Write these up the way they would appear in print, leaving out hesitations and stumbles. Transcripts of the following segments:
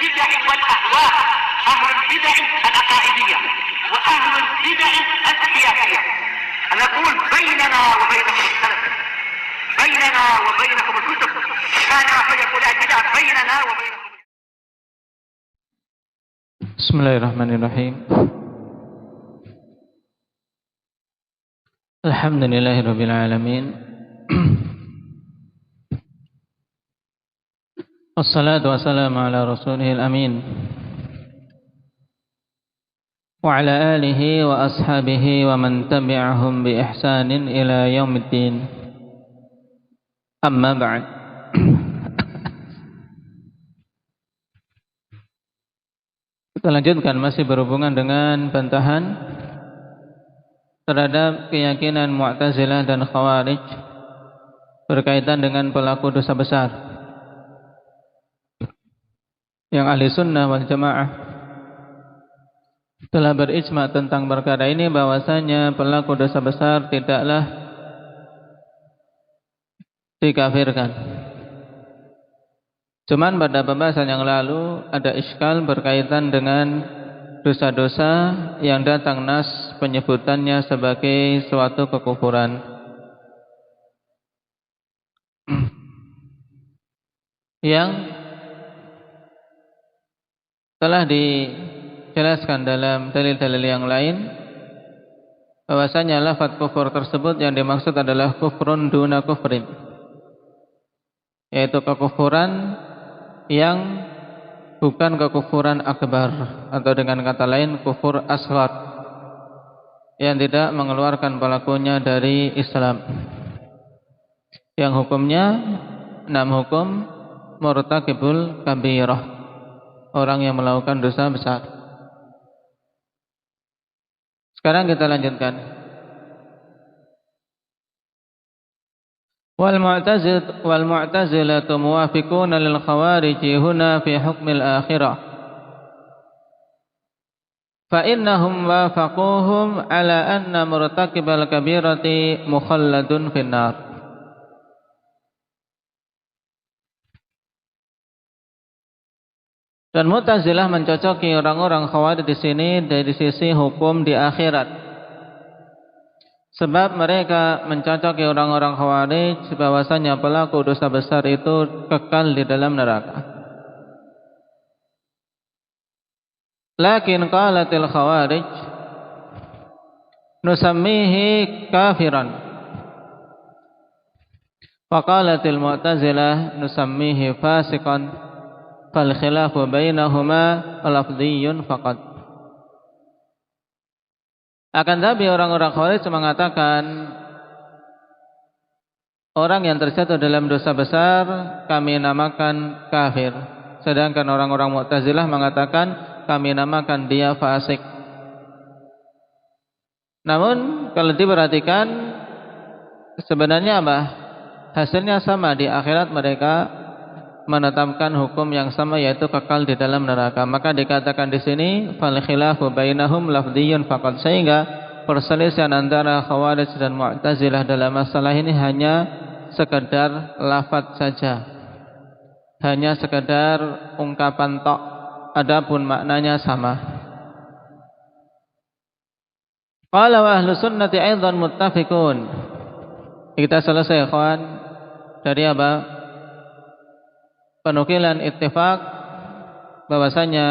البدع والأهواء، أهل البدع العقائدية وأهل البدع السياسية. نقول بيننا وبينكم السلف، بيننا وبينكم الكتب، كما فيقول البدع بيننا وبينكم. Bismillahirrahmanirrahim. Alhamdulillahirabbil alamin. Wassalatu wassalamu ala rasulihil amin wa ala alihi wa ashabihi wa man tabi'ahum bi ihsanin ila yaumiddin. Amma ba'd. Kita lanjutkan, masih berhubungan dengan bantahan terhadap keyakinan Mu'tazilah dan Khawarij berkaitan dengan pelaku dosa besar. Yang ahli sunnah wal jamaah telah berijma tentang perkara ini, bahwasanya pelaku dosa besar tidaklah dikafirkan. Cuman pada pembahasan yang lalu ada iskal berkaitan dengan dosa-dosa yang datang nas penyebutannya sebagai suatu kekufuran. Yang telah dijelaskan dalam dalil-dalil yang lain, bahwasanya lafaz kufur tersebut yang dimaksud adalah kufrun duna kufrin, yaitu kekufuran yang bukan kekufuran akbar, atau dengan kata lain kufur asghar, yang tidak mengeluarkan pelakunya dari Islam, yang hukumnya 6 hukum murtakibul kabirah, orang yang melakukan dosa besar. Sekarang kita lanjutkan. والمعتزلة موافقون للخوارج هنا في حكم الآخرة، فإنهم وافقوهم على أن مرتكب الكبيرة مخلد في النار. Dan Mu'tazilah mencocoki orang-orang Khawarij di sini dari sisi hukum di akhirat. Sebab mereka mencocoki orang-orang Khawarij bahwasanya pelaku dosa besar itu kekal di dalam neraka. Lakin qalatil Khawarij nusammihi kafiran, wa qalatil Mu'tazilah nusammihi fasiqan, fal khilafu bainahuma lafdhiyyun faqat. Akan tapi orang-orang Khawarij mengatakan orang yang terjatuh dalam dosa besar kami namakan kafir, sedangkan orang-orang Mu'tazilah mengatakan kami namakan dia fasik. Namun kalau diperhatikan sebenarnya apa? Hasilnya sama, di akhirat mereka menetapkan hukum yang sama, yaitu kekal di dalam neraka. Maka dikatakan di sini fal khilafu bainahum lafdhiyyun faqat, sehingga perselisihan antara Khawarij dan Mu'tazilah dalam masalah ini hanya sekedar lafaz saja, hanya sekedar ungkapan tok, adapun maknanya sama. Qala wa ahlus sunnati aidan muttafiqun. Kita selesai kawan dari apa? Penukilan ittifaq bahwasanya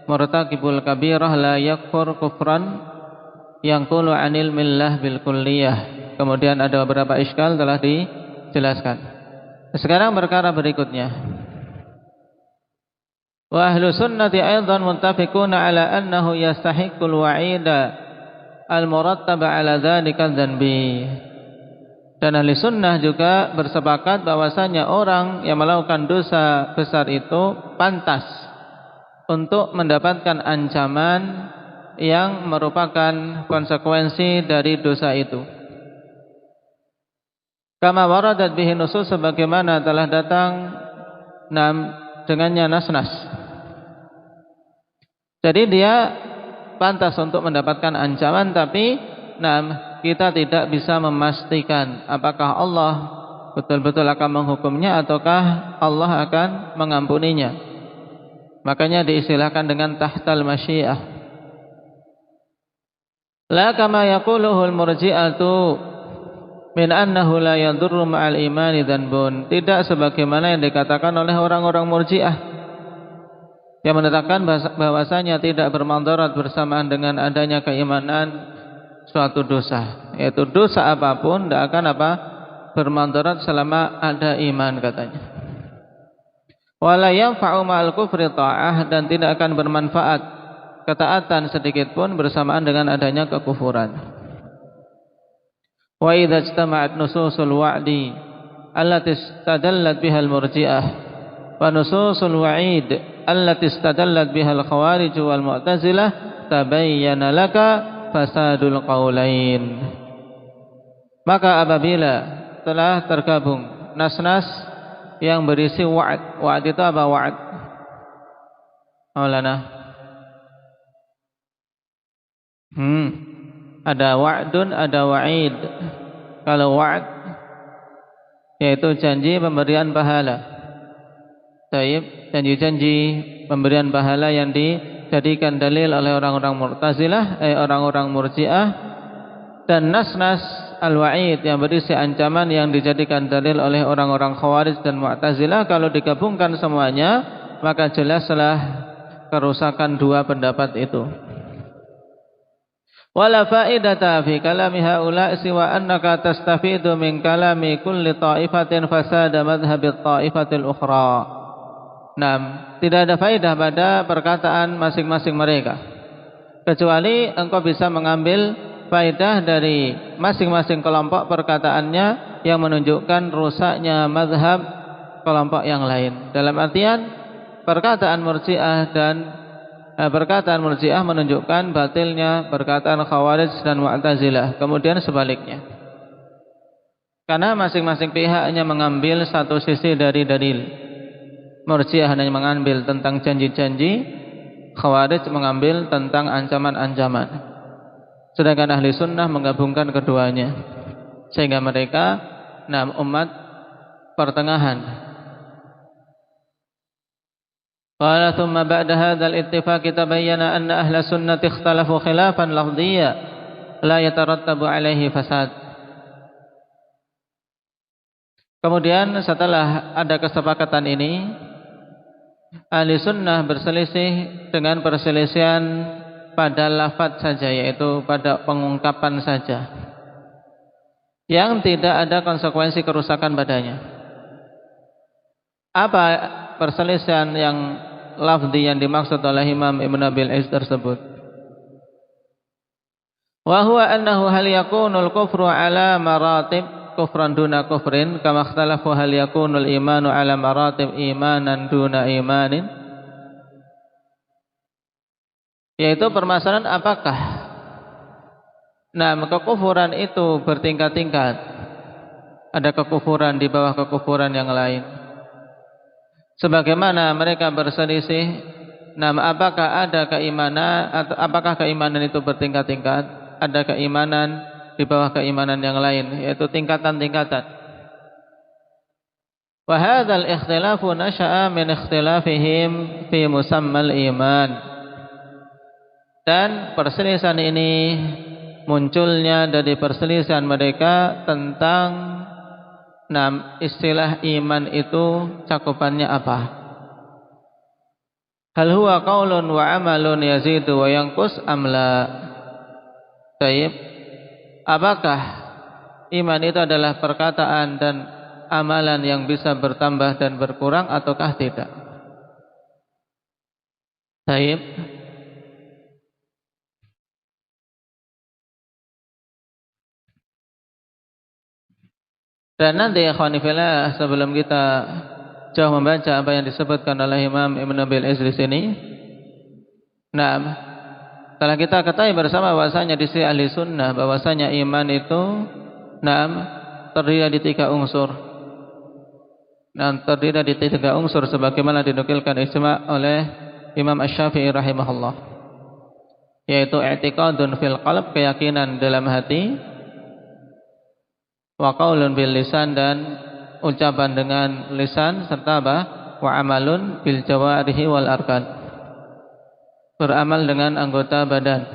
murtakibul kabirah la yakfur kufran yanqulu anil millah bil kulliyah. Kemudian ada beberapa iskal telah dijelaskan. Sekarang perkara berikutnya. Wa ahlu sunnati aidan muttafiquna ala annahu yastahiqqul wa'ida al murattab ala dzalika dzanbi. Dan ahli sunnah juga bersepakat bahwasanya orang yang melakukan dosa besar itu pantas untuk mendapatkan ancaman yang merupakan konsekuensi dari dosa itu. Kama waradat bihi nusus, sebagaimana telah datang dengannya nas-nas. Jadi dia pantas untuk mendapatkan ancaman, tapi kita tidak bisa memastikan apakah Allah betul-betul akan menghukumnya ataukah Allah akan mengampuninya. Makanya diistilahkan dengan tahtal masyiah. La kama yaquluhu al-murji'atu min annahu la yadurru ma'al imani dhanbun. Tidak sebagaimana yang dikatakan oleh orang-orang Murji'ah yang menetapkan bahwasanya tidak bermandarat bersamaan dengan adanya keimanan suatu dosa, yaitu dosa apapun tidak akan bermandarat selama ada iman katanya. Wala yanfa'u ma'al kufri ta'ah, dan tidak akan bermanfaat ketaatan sedikit pun bersamaan dengan adanya kekufuran. Wa idza ijtama'at nususul wa'di allati istadallat biha al-murji'ah wa nususul wa'id allati istadallat biha al-khawarij wal mu'tazilah tabayyana laka fasadul qaulain. Maka apabila telah tergabung nas-nas yang berisi wa'ad. Wa'ad itu apa wa'ad? Maulana. Ada wa'dun, ada wa'id. Kalau wa'ad yaitu janji pemberian pahala. Taib, janji-janji pemberian pahala yang dijadikan dalil oleh orang-orang Mu'tazilah, orang-orang Murji'ah, dan nas-nas al-wa'id yang berisi ancaman yang dijadikan dalil oleh orang-orang Khawarij dan Mu'tazilah. Kalau digabungkan semuanya, maka jelaslah kerusakan dua pendapat itu. Wala fa'idata fi kalami haula siwa annaka tastafidu min kalami kulli ta'ifatin fasada madhhabi ta'ifatil ukhra. Tidak ada faedah pada perkataan masing-masing mereka, kecuali engkau bisa mengambil faedah dari masing-masing kelompok perkataannya yang menunjukkan rusaknya mazhab kelompok yang lain. Dalam artian perkataan Murji'ah menunjukkan batilnya perkataan Khawarij dan Mu'tazilah. Kemudian sebaliknya, karena masing-masing pihak hanya mengambil satu sisi dari dalil. Murji'ah hanya mengambil tentang janji-janji, Khawarij mengambil tentang ancaman-ancaman. Sedangkan ahli sunnah menggabungkan keduanya, sehingga mereka umat pertengahan. Qala thumma ba'da hadzal ittifaq tabayyana anna ahla sunnati ikhtalafu khilafan lafdhiyya la yatarattabu alaihi fasad. Kemudian setelah ada kesepakatan ini, ahli sunnah berselisih dengan perselisihan pada lafaz saja, yaitu pada pengungkapan saja, yang tidak ada konsekuensi kerusakan padanya. Apa perselisihan yang lafzi yang dimaksud oleh Imam Ibn Abil Izz tersebut? Wa huwa annahu hal yakunul kufru ala maratib kufran duna kufrin kama ikhtalafu hal yakunul imanu ala maratib imanan duna imanin. Yaitu permasalahan apakah kekufuran itu bertingkat-tingkat, ada kekufuran di bawah kekufuran yang lain. Sebagaimana mereka berselisih, apakah ada keimanan atau apakah keimanan itu bertingkat-tingkat, ada keimanan di bawah keimanan yang lain, yaitu tingkatan-tingkatan. Wa hadzal ikhtilafu nasha'a min ikhtilafihim fi musammal iman. Dan perselisihan ini munculnya dari perselisihan mereka tentang istilah iman itu cakupannya apa? Hal huwa qaulun wa amalun yazidu wa yanqus am la? Baik. Apakah iman itu adalah perkataan dan amalan yang bisa bertambah dan berkurang ataukah tidak? Baik. Dan nanti ikhwani fillah, sebelum kita jauh membaca apa yang disebutkan oleh Imam Ibn Abil Izz di sini, setelah kita ketahui bersama bahwasanya di sisi ahli sunnah bahwasanya iman itu terdiri di tiga unsur. Terdiri di tiga unsur sebagaimana dinukilkan ijma' oleh Imam Asy-Syafi'i rahimahullah, yaitu i'tiqadun fil qalb, keyakinan dalam hati, wa qaulun bil lisan, dan ucapan dengan lisan, serta wa amalun bil jawarihi wal arkan. Beramal dengan anggota badan.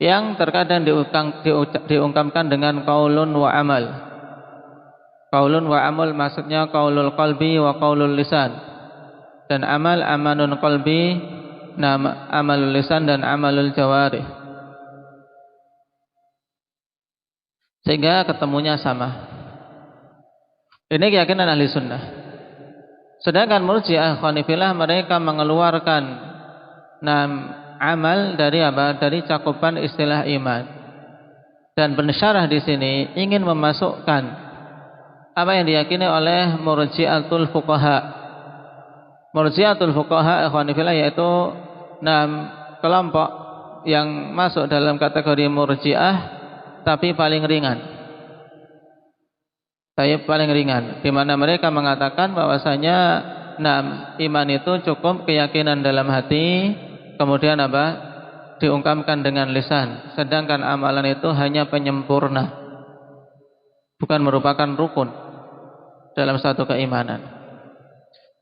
Yang terkadang diungkapkan dengan qaulun wa amal. Qaulun wa amal maksudnya qaulul qalbi wa qaulul lisan. Dan amal amalun qalbi, amalul lisan dan amalul jawarih. Sehingga ketemunya sama. Ini keyakinan ahli sunnah. Sedangkan Murji'ah Khanifiyah mereka mengeluarkan amal dari apa? Dari cakupan istilah iman. Dan pensyarah di sini ingin memasukkan apa yang diyakini oleh Murji'atul Fuqaha. Murji'atul Fuqaha Khanifiyah yaitu kelompok yang masuk dalam kategori Murji'ah tapi paling ringan. Paling ringan, di mana mereka mengatakan bahwasanya iman itu cukup keyakinan dalam hati, kemudian apa? Diungkapkan dengan lisan, sedangkan amalan itu hanya penyempurna, bukan merupakan rukun dalam satu keimanan.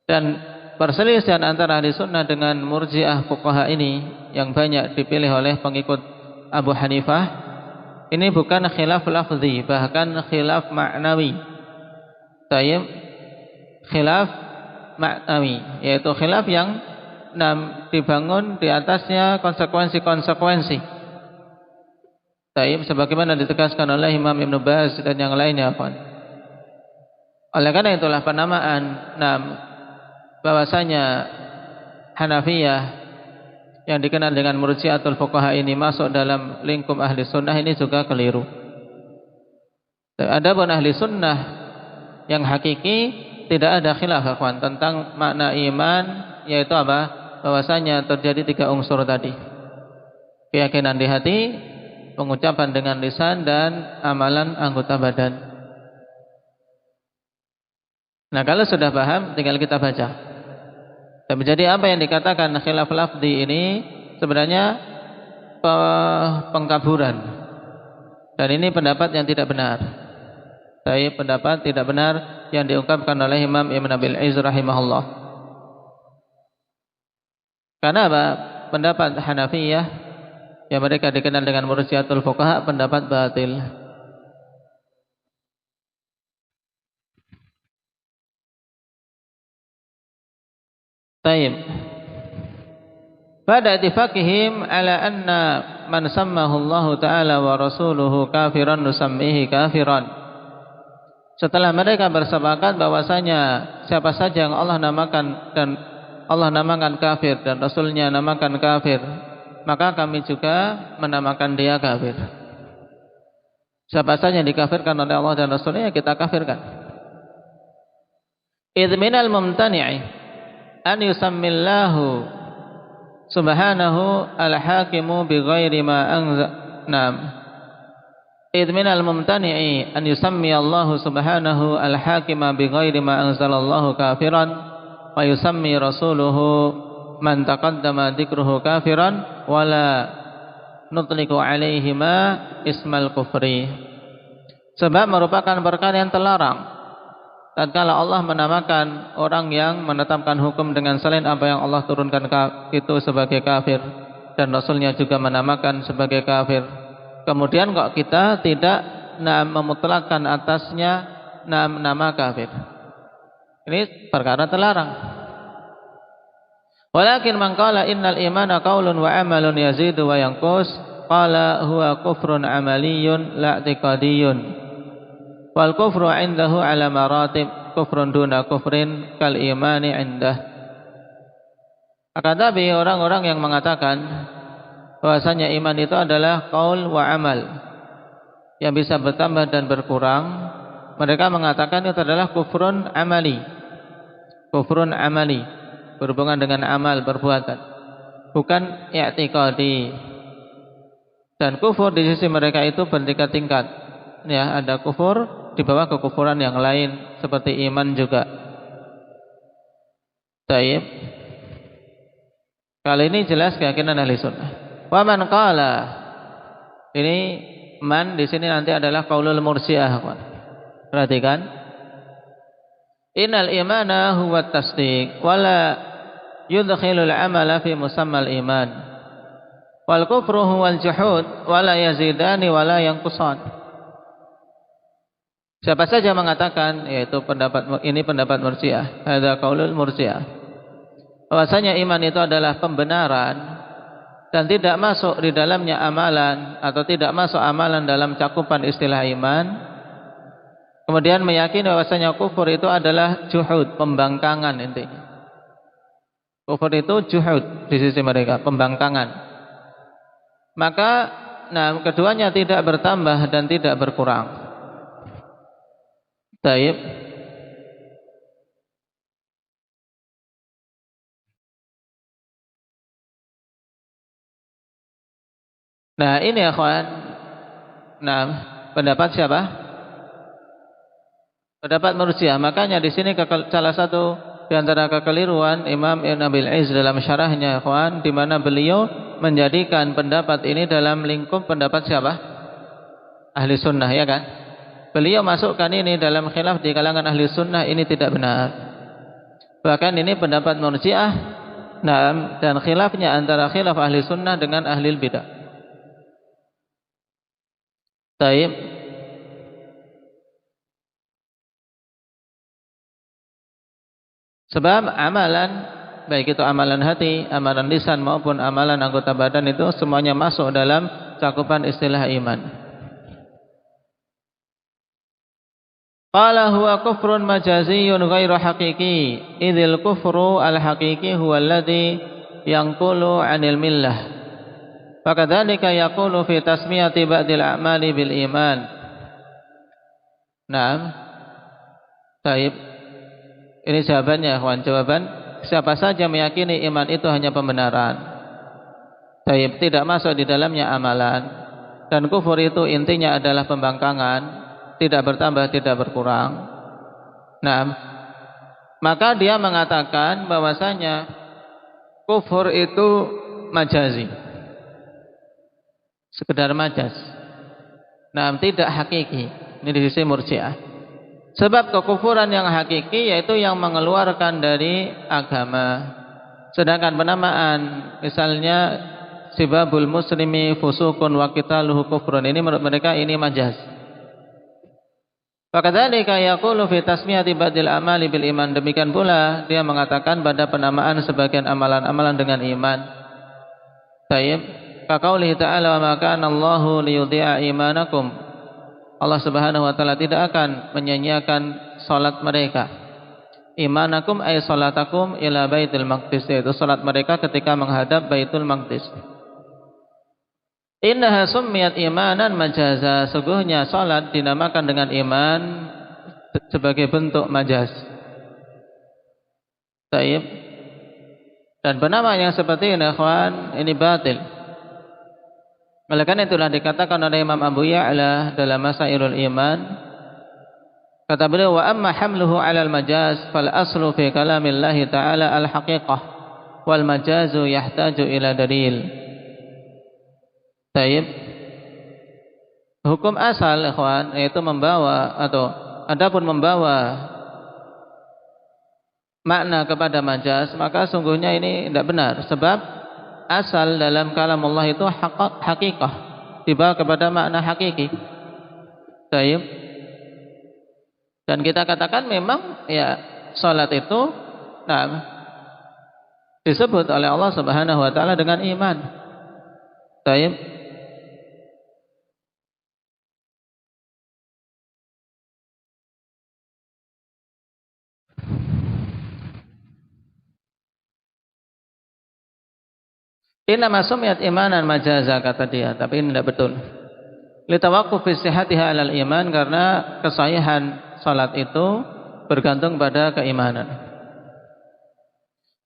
Dan perselisihan antara ahli sunnah dengan Murji'ah Fuqaha ini yang banyak dipilih oleh pengikut Abu Hanifah, ini bukan khilaf lafzi, bahkan khilaf maknawi. Khilaf maknawi, yaitu khilaf yang dibangun di atasnya konsekuensi-konsekuensi. Sebagaimana ditegaskan oleh Imam Ibn Baz dan yang lainnya. Oleh karena itulah penamaan bahwasanya Hanafiyah yang dikenal dengan Murji'atul Fuqaha ini masuk dalam lingkup ahli sunnah ini juga keliru. Adapun ahli sunnah yang hakiki tidak ada khilaf tentang makna iman, yaitu apa? Bahwasanya terjadi 3 unsur tadi. Keyakinan di hati, pengucapan dengan lisan, dan amalan anggota badan. Nah, kalau sudah paham tinggal kita baca. Dan menjadi apa yang dikatakan khilaf lafzi ini sebenarnya pengkaburan. Dan ini pendapat yang tidak benar. Pendapat tidak benar yang diungkapkan oleh Imam Ibn Abil Izz rahimahullah. Karena apa? Pendapat Hanafiyah yang mereka dikenal dengan Murji'atul Fuqaha pendapat batil. Taib. Pada ittifaqihim ala anna man sammahu Allah Ta'ala wa rasuluhu kafiran nusammihi kafiran. Setelah mereka bersepakat bahwasanya siapa saja yang Allah namakan dan Allah namakan kafir dan Rasulnya namakan kafir, maka kami juga menamakan dia kafir. Siapa saja yang dikafirkan oleh Allah dan Rasulnya kita kafirkan. Idh minal mumtani'i an yusammillahu subhanahu al-hakimu bighairi ma anzal. Idh minal mumtani'i an yusammi Allah subhanahu al-hakima bighairi ma anzalallahu kafiran wa yusammi rasuluhu man taqaddama dzikruhu kafiran wala nutliqu alaihima ismal kufri. Sebab merupakan perkara yang terlarang tatkala Allah menamakan orang yang menetapkan hukum dengan selain apa yang Allah turunkan itu sebagai kafir, dan Rasulnya juga menamakan sebagai kafir. Kemudian kok kita tidak memutlakkan atasnya nama kafir. Ini perkara terlarang. Walakin man qala innal imana qaulun wa amalun yazidu wa yanqus qala huwa kufrun amaliyun la i'tiqadiyun. Wal kufru indahu ala maratib, kufrun duna kufrin kal imani indah. Akan tapi orang-orang yang mengatakan bahwasanya iman itu adalah qaul wa amal yang bisa bertambah dan berkurang, mereka mengatakan itu adalah kufrun amali. Kufrun amali, berhubungan dengan amal perbuatan, bukan i'tiqadi. Dan kufur di sisi mereka itu bertingkat-tingkat. Ya, ada kufur di bawah kekufuran yang lain seperti iman juga. Taib. Kali ini jelas keyakinan ahli sunnah. Wa man qala, ini man di sini nanti adalah qaulul Murji'ah. Perhatikan. Innal imana huwa tasdiq wala yudkhilul amala fi musammal iman. Wal kufru huwal juhud wala yazidani wala yanqusan. Siapa saja mengatakan, yaitu pendapat Murji'ah, hadza qaulul Murji'ah, bahwasanya iman itu adalah pembenaran dan tidak masuk di dalamnya amalan atau tidak masuk amalan dalam cakupan istilah iman. Kemudian meyakini bahwasanya kufur itu adalah juhud, pembangkangan intinya. Kufur itu juhud di sisi mereka, pembangkangan. Maka keduanya tidak bertambah dan tidak berkurang. Taib. Nah, ini ya kawan. Nah, pendapat siapa? Pendapat Murji'ah. Makanya di sini salah satu di antara kekeliruan Imam Ibn Abil Izz dalam syarahnya, kawan, di mana beliau menjadikan pendapat ini dalam lingkup pendapat siapa? Ahli sunnah, ya kan? Beliau masukkan ini dalam khilaf di kalangan ahli sunnah, ini tidak benar. Bahkan ini pendapat Murji'ah, dan khilafnya antara khilaf ahli sunnah dengan ahli bidah. Taib. Sebab amalan, baik itu amalan hati, amalan lisan maupun amalan anggota badan itu semuanya masuk dalam cakupan istilah iman. Qala huwa kufrun majaziyun ghairu haqiqi, idzil kufru al-haqiqi huwa alladhi yanqulu 'anil millah. Fakadzalika yaqulu fi tasmiyati ba'dil a'mali bil iman. Naam. Baik. Ini jawabannya, kawan. Jawaban, siapa saja meyakini iman itu hanya pembenaran. Baik, tidak masuk di dalamnya amalan. Dan kufur itu intinya adalah pembangkangan, tidak bertambah, tidak berkurang. Nah, maka dia mengatakan bahwasanya kufur itu majazi, sekedar majaz. Nah, tidak hakiki. Ini di sisi Murji'ah. Sebab kekufuran yang hakiki yaitu yang mengeluarkan dari agama. Sedangkan penamaan, misalnya sibabul muslimi fusukun wa qitaluhu kufrun, ini menurut mereka ini majaz. Fakadzalika yaqulu fi tasmiyati ba'dil amali bil iman. Demikian pula dia mengatakan pada penamaan sebagian amalan-amalan dengan iman. Baik, kaqaulihi ta'ala wa ma kana Allahu liyudhi'a imanakum. Allah Subhanahu wa taala tidak akan menyia-nyiakan salat mereka. Imanakum ay salatakum ila Baitul Maqdis, yaitu salat mereka ketika menghadap Baitul Maqdis. Innaha summiyat imanan majaza, sungguhnya salat dinamakan dengan iman sebagai bentuk majaz. Taib. Dan penamaan yang seperti ini, ikhwan, ini batil. Oleh karena itulah dikatakan oleh Imam Abu Ya'la dalam Masailul Iman, kata beliau, wa amma hamluhu 'alal majaz fal aslu fi kalamillahi ta'ala al-haqiqah wal majazu yahtaju ila dalil. Taib. Hukum asal, ikhwan, yaitu membawa atau adapun membawa makna kepada majaz, maka sungguhnya ini tidak benar. Sebab asal dalam kalam Allah itu hakikah, dibawa kepada makna hakiki. Taib. Dan kita katakan memang ya salat itu disebut oleh Allah Subhanahu wa taala dengan iman. Taib. Innama sumiyat imanan majaza, kata dia, tapi ini tidak betul. Litawaqquf fi sihhatiha 'alal iman, karena kesahihan salat itu bergantung pada keimanan.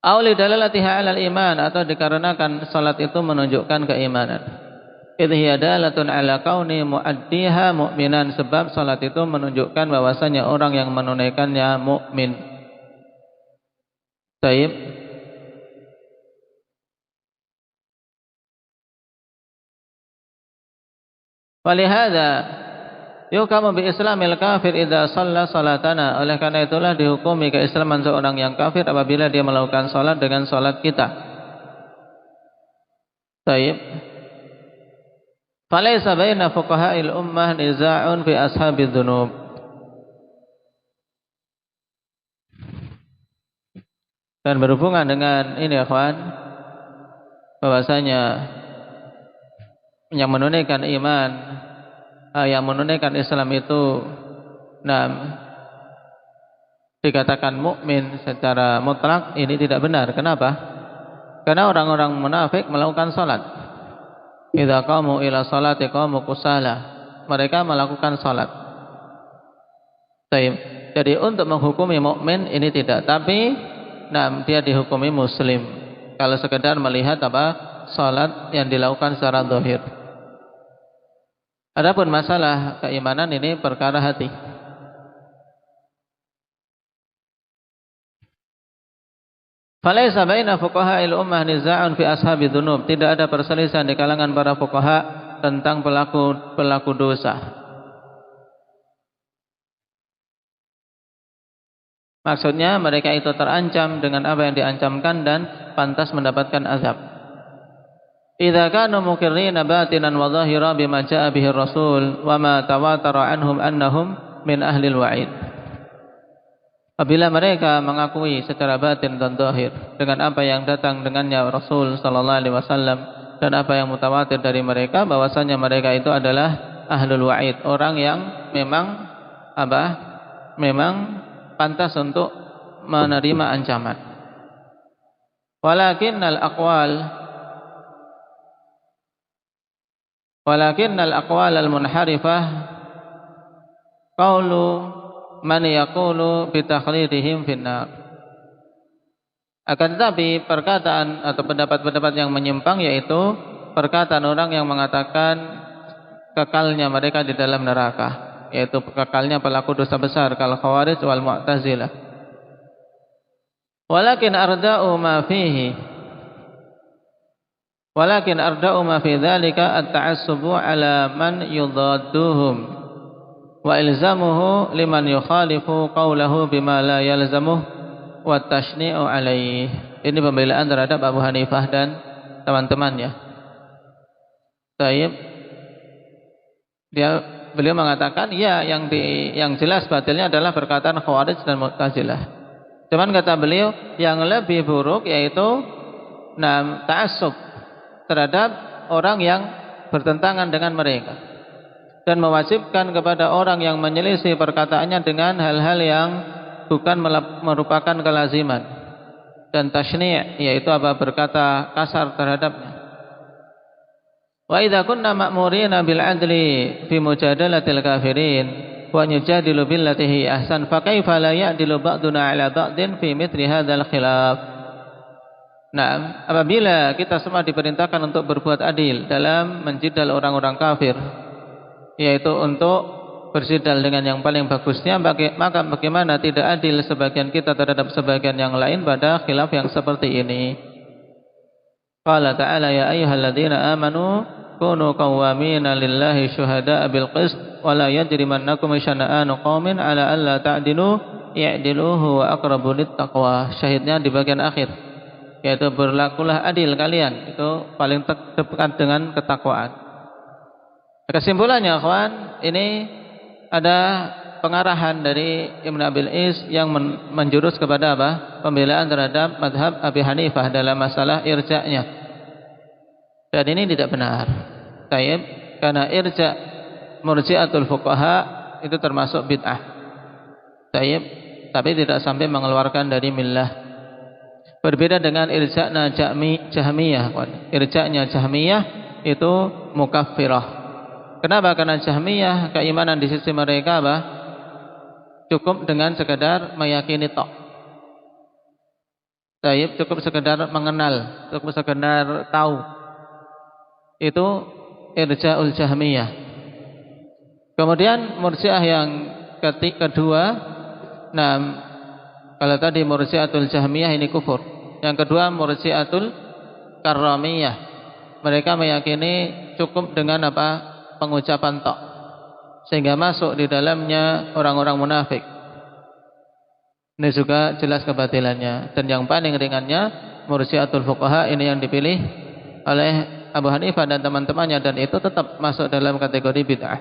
Aw li dalalatiha 'alal iman, atau dikarenakan salat itu menunjukkan keimanan. Idh hiya dalatun 'ala kauni muaddiha mu'minan, sebab salat itu menunjukkan bahwasanya orang yang menunaikannya mukmin. Baik. Walihada Yukamu bi islamil kafir idza shalla salatana. Oleh karena itulah dihukumi keislaman seorang yang kafir apabila dia melakukan salat dengan salat kita. Baik. Falaysa baina fuqaha'il ummah niza'un fi ashabidz dzunub. Dan berhubungan dengan ini ikhwan, bahwasanya yang menunaikan iman, yang menunaikan Islam itu dikatakan mukmin secara mutlak, ini tidak benar. Kenapa? Karena orang-orang munafik melakukan salat. Idza qamu ila salati qamu kusala. Mereka melakukan salat. Jadi untuk menghukumi mukmin ini tidak, tapi dia dihukumi muslim kalau sekedar melihat salat yang dilakukan secara zahir. Adapun masalah keimanan ini perkara hati. Falaysa baina fuqaha'il ummah niza'un fi ashabidz dzunub. Tidak ada perselisihan di kalangan para fuqaha tentang pelaku dosa. Maksudnya mereka itu terancam dengan apa yang diancamkan dan pantas mendapatkan azab. Idza kanu muqirrina batinan wa dhahira bima jaa bihi Rasul wa ma tawatara anhum annahum min ahli al-wa'id. Apabila mereka mengakui secara batin dan zahir dengan apa yang datang dengannya Rasul sallallahu alaihi wasallam dan apa yang mutawatir dari mereka, bahwasanya mereka itu adalah ahlul wa'id, orang yang memang pantas untuk menerima ancaman. Walakinnal aqwal al-munharifah qaulu man yaqulu bi takhlidihim finnar. Akan tetapi perkataan atau pendapat-pendapat yang menyimpang, yaitu perkataan orang yang mengatakan kekalnya mereka di dalam neraka, yaitu kekalnya pelaku dosa besar kal Khawarij wal Mu'tazilah. Walakin arda'u ma fi dzalika at-ta'assubu ala man yudadduhum wa ilzamuhu liman yukhalifu qawlahu bima la yalzamuh wa tashni'u alaih. Ini pembelaan terhadap Abu Hanifah dan teman-temannya. Beliau mengatakan yang jelas batilnya adalah perkataan Khawarij dan Mu'tazilah. Cuman kata beliau yang lebih buruk yaitu ta'assub terhadap orang yang bertentangan dengan mereka dan mewajibkan kepada orang yang menyelisih perkataannya dengan hal-hal yang bukan merupakan kelaziman, dan tashni' yaitu berkata kasar terhadapnya. Wa idza kunna ma'murina bil 'adli fi mujadalatil kafirin wa yujadilu billati hi ahsan fa kaifa la ya'dilu ba'duna 'ala ba'din fi mithli hadzal khilaf. Apabila kita semua diperintahkan untuk berbuat adil dalam menjidal orang-orang kafir, yaitu untuk bersidal dengan yang paling bagusnya, maka bagaimana tidak adil sebagian kita terhadap sebagian yang lain pada khilaf yang seperti ini. Qala ta'ala ya ayyuhalladzina amanu kunu qawwamina lillahi syuhada'a bil qist wa la yajrimannakum syana'anu qaumin 'ala alla ta'dilu i'diluhu wa aqrabu littaqwa. Syahidnya di bagian akhir, yaitu berlakulah adil kalian, itu paling dekat dengan ketakwaan. Kesimpulannya kawan, ini ada pengarahan dari Ibn Abil Is yang menjurus kepada pembelaan terhadap mazhab Abi Hanifah dalam masalah irja'nya. Dan ini tidak benar. Karena irja' murji'atul fuqaha itu termasuk bid'ah. Tapi tidak sampai mengeluarkan dari millah. Berbeda dengan irja'nya Jahmiyah. Irja'nya Jahmiyah itu mukaffirah. Kenapa? Karena Jahmiyah keimanan di sisi mereka cukup dengan sekedar meyakini tok. Cukup sekedar mengenal, cukup sekedar tahu. Itu irja'ul Jahmiyah. Kemudian Murji'ah yang kedua, kalau tadi Murji'atul Jahmiyah ini kufur. Yang kedua Murji'atul Karramiyah. Mereka meyakini cukup dengan pengucapan tok. sehingga masuk di dalamnya orang-orang munafik. Ini juga jelas kebatilannya. Dan yang paling ringannya murji'atul fuqaha, ini yang dipilih oleh Abu Hanifah dan teman-temannya, dan itu tetap masuk dalam kategori bid'ah.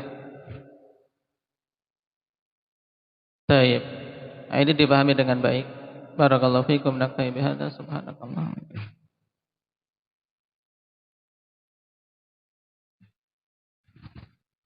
Baik. Ini dipahami dengan baik. Barakallahu fikum, naktafi bihadza, subhanakallah.